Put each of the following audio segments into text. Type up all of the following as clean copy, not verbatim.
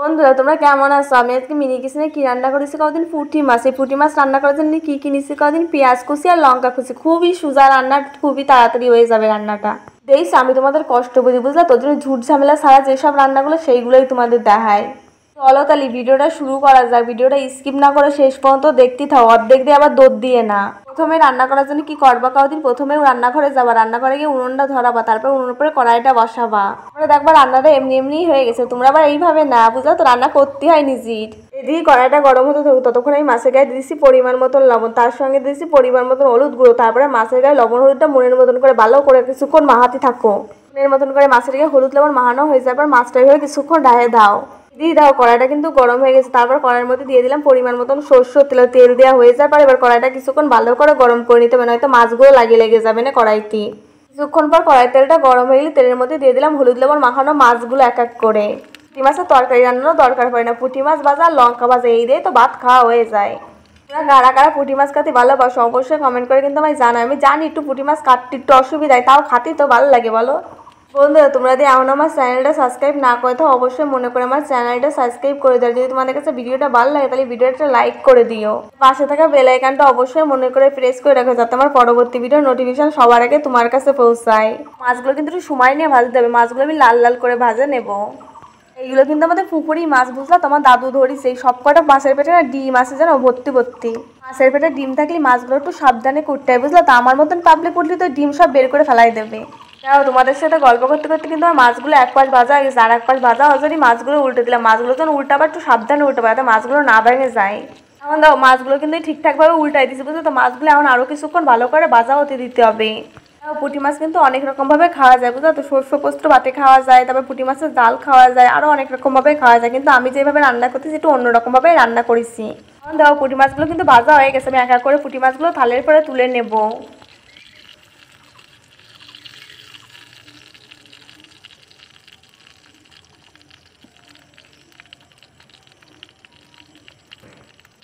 বন্ধুরা তোমরা কেমন আছো? আমি আজকে মিনি কিচেনে কি রান্না করেছি কদিন পুঁটি মাছ। এই পুঁটি মাছ রান্না করার জন্য কি নিচ্ছি কদিন পেঁয়াজ কুচি আর লঙ্কা কুচি। খুবই সোজা রান্না, খুবই তাড়াতাড়ি হয়ে যাবে রান্নাটা। দেখছি আমি তোমাদের কষ্ট বুঝি, বুঝলা? তোর জন্য ঝুট ঝামেলা ছাড়া যেসব রান্নাগুলো সেইগুলোই তোমাদের দেখায়। চলো তাহলে ভিডিওটা শুরু করা যাক। ভিডিওটা স্কিপ না করে শেষ পর্যন্ত দেখতে থাও, অর্ধেক দিয়ে আবার দৌড় দিয়ে না। প্রথমে রান্না করার জন্য কি করবা কদিন, প্রথমে রান্নাঘরে যাবা, রান্নাঘরে গিয়ে উনুনটা ধরাবা, তারপর উনুনের উপরে কড়াইটা বসাবা। তারপরে দেখবা রান্নাটা এমনি এমনিই হয়ে গেছে। তোমরা আবার এইভাবে না, বুঝলা তো? রান্না করতে হয় নিজের। এদিকে কড়াইটা গরম হতে থাকুক, ততক্ষণ আমি মাছের গায়ে দিয়েছি পরিমাণ মতন লবণ, তার সঙ্গে দিয়েছি পরিমাণ মতন হলুদ গুঁড়ো। তারপরে মাছের গায়ে লবণ হলুদটা মনের মতন করে ভালো করে কিছুক্ষণ মাখাতে থাকো। মনের মতন করে মাছের গায়ে হলুদ লবণ মাখানো হয়ে যাবার মাছটা এভাবে কিছুক্ষণ ঢাকে দাও। দিয়ে দাও, কড়াইটা কিন্তু গরম হয়ে গেছে। তারপর কড়াইয়ের মধ্যে দিয়ে দিলাম পরিমাণ মতন সরষের তেল। তেল দেওয়া হয়ে যাওয়ার পর এবার কড়াইটা কিছুক্ষণ ভালো করে গরম করে নিতে হবে, নয়তো মাছগুলো লেগে যাবে না কড়াইতে। কিছুক্ষণ পর কড়াই তেলটা গরম হয়ে গেলে তেলের মধ্যে দিয়ে দিলাম হলুদ লবণ মাখানো মাছগুলো এক এক করে। পুঁটি মাছের তরকারি রান্নারও দরকার পড়ে না, পুঁটি মাছ ভাজা আর লঙ্কা ভাজা এই দিয়ে তো ভাত খাওয়া হয়ে যায়। তোমরা কারা কারা পুঁটি মাছ খেতে ভালোবাসো অবশ্যই কমেন্ট করে কিন্তু আমায় জানাও। আমি জানি একটু পুঁটি মাছ কাটতে একটু অসুবিধায়, তাও খাতে তো ভালো লাগে বলো। বন্ধুরা তোমরা যদি এখন আমার চ্যানেলটা সাবস্ক্রাইব না করে তো অবশ্যই মনে করে আমার চ্যানেলটা সাবস্ক্রাইব করে দাও। যদি তোমাদের কাছে ভিডিওটা ভালো লাগে তাহলে ভিডিওটা লাইক করে দিও। পাশে থাকা বেল আইকনটা অবশ্যই মনে করে প্রেস করে রাখো, যাতে আমার পরবর্তী ভিডিওর নোটিফিকেশন সবার আগে তোমার কাছে পৌঁছায়। মাছগুলো কিন্তু একটু সময় নিয়ে ভাজতে হবে, মাছগুলো আমি লাল লাল করে ভাজে নেব। এইগুলো কিন্তু আমাদের পুকুরি মাছ, বুঝলা? তোমার দাদু ধরিস এই সব কটা মাছের পেটে না ডিম আছে জানো, ভর্তি ভর্তি। মাছের পেটে ডিম থাকলে মাছগুলো একটু সাবধানে করতে হয়, বুঝলা? তো আমার মতন পাবলিক উঠলে তো ডিম সব বের করে ফেলাই দেবে। তাও তোমাদের সাথে গল্প করতে করতে কিন্তু আমার মাছগুলো এক পাশ ভাজা হয়ে গেছে, আর এক পাশ ভাজা অলরেডি মাছগুলো উল্টে দিলাম। মাছগুলো যখন উল্টাবার একটু সাবধানে উল্টাবে, যাতে মাছগুলো না ভেঙে যায়। এখন দাও মাছগুলো কিন্তু ঠিকঠাকভাবে উল্টাই দিচ্ছি, বুঝলো তো? মাছগুলো এখন আরও কিছুক্ষণ ভালো করে ভাজা হতে দিতে হবে। পুঁটি মাছ কিন্তু অনেক রকমভাবে খাওয়া যায়, বুঝলো তো? সর্ষে পোস্ত ভাতে খাওয়া যায়, তারপর পুঁটি মাছের জাল খাওয়া যায়, আরও অনেক রকমভাবে খাওয়া যায়। কিন্তু আমি যেভাবে রান্না করতেছি একটু অন্যরকমভাবে রান্না করেছি। এখন দাও পুঁটি মাছগুলো কিন্তু ভাজা হয়ে গেছে, আমি এক এক করে পুঁটি মাছগুলো থালের পরে তুলে নেব।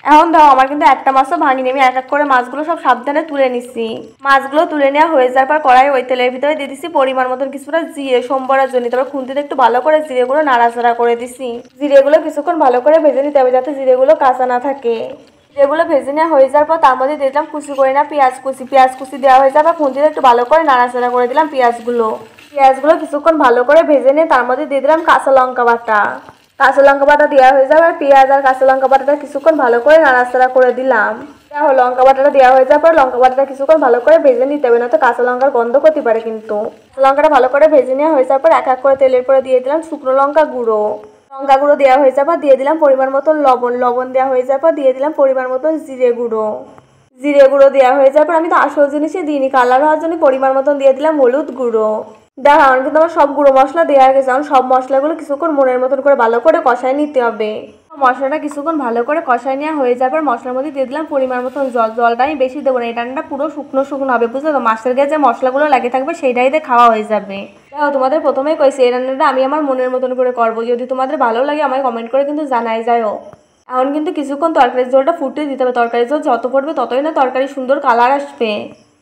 এখন দাও আমার কিন্তু একটা মাছও ভাঙিনি, আমি এক এক করে মাছগুলো সব সাবধানে তুলে নিচ্ছি। মাছগুলো তুলে নেওয়া হয়ে যাওয়ার পর কড়াই ওই তেলের ভিতরে দিয়ে দিচ্ছি পরিমাণ মতন কিছুটা জিরে সোমবারের জন্য। তারপর খুন্তিতে একটু ভালো করে জিরেগুলো নাড়াচাড়া করে দিচ্ছি। জিরেগুলো কিছুক্ষণ ভালো করে ভেজে নিতে হবে, যাতে জিরেগুলো কাঁচা না থাকে। জিরেগুলো ভেজে নেওয়া হয়ে যাওয়ার পর তার মধ্যে দিয়ে দিলাম কুচি করে না পেঁয়াজ কুচি। পেঁয়াজ কুচি দেওয়া হয়ে যাওয়ার পর খুন্তিতে একটু ভালো করে নাড়াচাড়া করে দিলাম পেঁয়াজগুলো কিছুক্ষণ ভালো করে ভেজে নিয়ে তার মধ্যে দিয়ে দিলাম কাঁচা লঙ্কা বাটা। কাঁচা লঙ্কা বাটা দেওয়া হয়ে যাবে, আর পেঁয়াজ আর কাঁচা লঙ্কা বাটাটা কিছুক্ষণ ভালো করে নাড়াচাড়া করে দিলাম। দেখো লঙ্কা বাটাটা দেওয়া হয়ে যাওয়ার পর লঙ্কা বাটাটা কিছুক্ষণ ভালো করে ভেজে নিতে হবে, না তো কাঁচা লঙ্কার গন্ধ করতে পারে। কিন্তু কাঁচা লঙ্কাটা ভালো করে ভেজে নেওয়া হয়ে যাওয়ার পর এক এক করে তেলের পরে দিয়ে দিলাম শুকনো লঙ্কা গুঁড়ো। লঙ্কা গুঁড়ো দেওয়া হয়ে যাওয়ার পর দিয়ে দিলাম পরিমাণ মতন লবণ দেওয়া হয়ে যাওয়ার পর দিয়ে দিলাম পরিমাণ মতন জিরে গুঁড়ো দেওয়া হয়ে যাওয়ার পর আমি তো আসল জিনিসই দিইনি, কালার হওয়ার জন্য পরিমাণ মতন দিয়ে দিলাম হলুদ গুঁড়ো। দেখো আমার কিন্তু আমার সব গুঁড়ো মশলা দেওয়া হয়ে গেছে। এখন সব মশলাগুলো কিছুক্ষণ মনের মতন করে ভালো করে কষায় নিতে হবে। মশলাটা কিছুক্ষণ ভালো করে কষায় নেওয়া হয়ে যাওয়ার পর মশলার মধ্যে দিয়ে দিলাম পরিমাণ মতন জল। জলটা আমি বেশি দেবো না, এই রান্নাটা পুরো শুকনো শুকনো হবে, বুঝলো তো? মাছের গায়ে যে মশলাগুলো লাগে থাকবে সেইটাই দিয়ে খাওয়া হয়ে যাবে। দেখো তোমাদের প্রথমেই কইছি এই রান্নাটা আমি আমার মনের মতন করে করবো। যদি তোমাদের ভালো লাগে আমায় কমেন্ট করে কিন্তু জানাই যাও। এখন কিন্তু কিছুক্ষণ তরকারির ঝোলটা ফুটে দিতে হবে। তরকারির ঝোল যত পড়বে ততই না তরকারি সুন্দর কালার আসবে।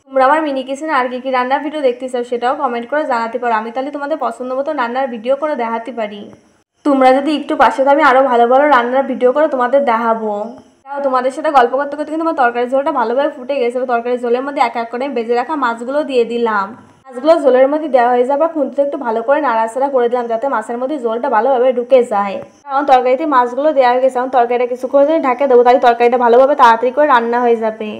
তোমরা আমার মিনি কিচেনে আর কি রান্নার ভিডিও দেখতে চাও সেটাও কমেন্ট করে জানাতে পারো, আমি তাহলে তোমাদের পছন্দ মতো রান্নার ভিডিও করে দেখাতে পারি। তোমরা যদি একটু পাশে থাকো আমি আরও ভালো ভালো রান্নার ভিডিও করে তোমাদের দেখাবো। তাও তোমাদের সাথে গল্প করতে করতে কিন্তু আমার তরকারির ঝোলটা ভালোভাবে ফুটে গেছে। তরকারির ঝোলের মধ্যে এক এক করে বেজে রাখা মাছগুলো দিয়ে দিলাম। মাছগুলো ঝোলের মধ্যে দেওয়া হয়ে যাবে, খুন্তিতে একটু ভালো করে নাড়াচাড়া করে দিলাম, যাতে মাছের মধ্যে ঝোলটা ভালোভাবে ঢুকে যায়। এখন তরকারিতে মাছগুলো দেওয়া হয়ে গেছে, এখন তরকারিটা কিছুক্ষণ ঢাকে দেবো, তাই তরকারিটা ভালোভাবে তাড়াতাড়ি করে রান্না হয়ে যাবে।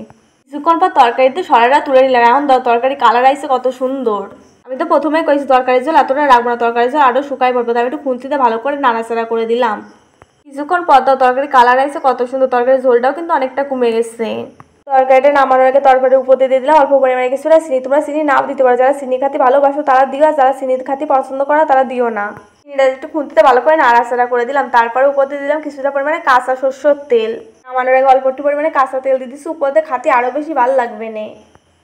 কিছুক্ষণ পর তরকারিতে সরাটা তুলে নিলাম। এখন তরকারি কালার আইছে কত সুন্দর। আমি তো প্রথমেই কইছি তরকারির ঝোল এতটা রাখবো না, তরকারির ঝোল আরও শুকাই পড়বে, তাই একটু খুন্তিতে ভালো করে নাড়াচাড়া করে দিলাম। কিছুক্ষণ পর তরকারি কালার আইছে কত সুন্দর, তরকারির ঝোলটাও কিন্তু অনেকটা কমে গেছে। তরকারিটা নামানোর আগে তরকারির উপর দিয়ে দিলাম অল্প পরিমাণে কিছুটা চিনি। তোমরা চিনি নাও দিতে পারো, যারা চিনি খাতে ভালোবাসো তারা দিও, আর যারা চিনি খাতে পছন্দ করো তারা দিও না। চিনিটা একটু খুন্তিতে ভালো করে নাড়াচাড়া করে দিলাম। তারপরে উপর দিয়ে দিলাম কিছুটা পরিমাণে কাঁচা সরষের তেল। নামানোর আগে অল্প একটু পরিমাণে কাঁচা তেল দিয়ে দিচ্ছি, উপর দিয়ে খাতে আরও বেশি ভালো লাগবে না।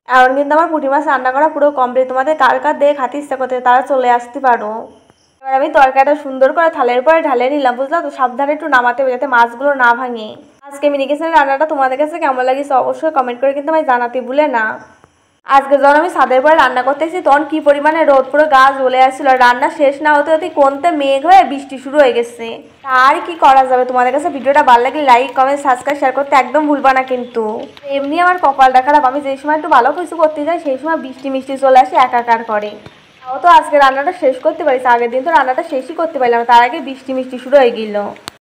এখন কিন্তু আমার পুঁটি মাছ রান্না করা পুরো কমপ্লিট। তোমাদের কার কার দিয়ে খাতে ইচ্ছা করতে তারা চলে আসতে পারো। এবার আমি তরকারিটা সুন্দর করে থালের পরে ঢালে নিলাম, বুঝলা তো? সাবধানে একটু নামাতে হবে যাতে মাছগুলো না ভাঙে। আজকে মিনি কিচেনের রান্নাটা তোমাদের কাছে কেমন লাগছে অবশ্যই কমেন্ট করে কিন্তু আমায় জানাতে ভুলে না। আজকে যখন আমি ছাদের পরে রান্না করতেছি তখন কি পরিমাণে রোদ, পুরো গা জ্বলে আসছিল। রান্না শেষ না হতে হতে কোনতে মেঘ হয়ে বৃষ্টি শুরু হয়ে গেছে। আর কি করা যাবে। তোমাদের কাছে ভিডিওটা ভালো লাগলে লাইক, কমেন্ট, সাবস্ক্রাইব, শেয়ার করতে একদম ভুলবা না কিন্তু। এমনি আমার কপালটা খারাপ, আমি যে সময় একটু ভালো কিছু করতে যাই সেই সময় বৃষ্টি মিষ্টি চলে আসে, একাকার করে। তাও তো আজকে রান্নাটা শেষ করতে পারিস, আগের দিন তো রান্নাটা শেষই করতে পারলাম, তার আগে বৃষ্টি মিষ্টি শুরু হয়ে গেল।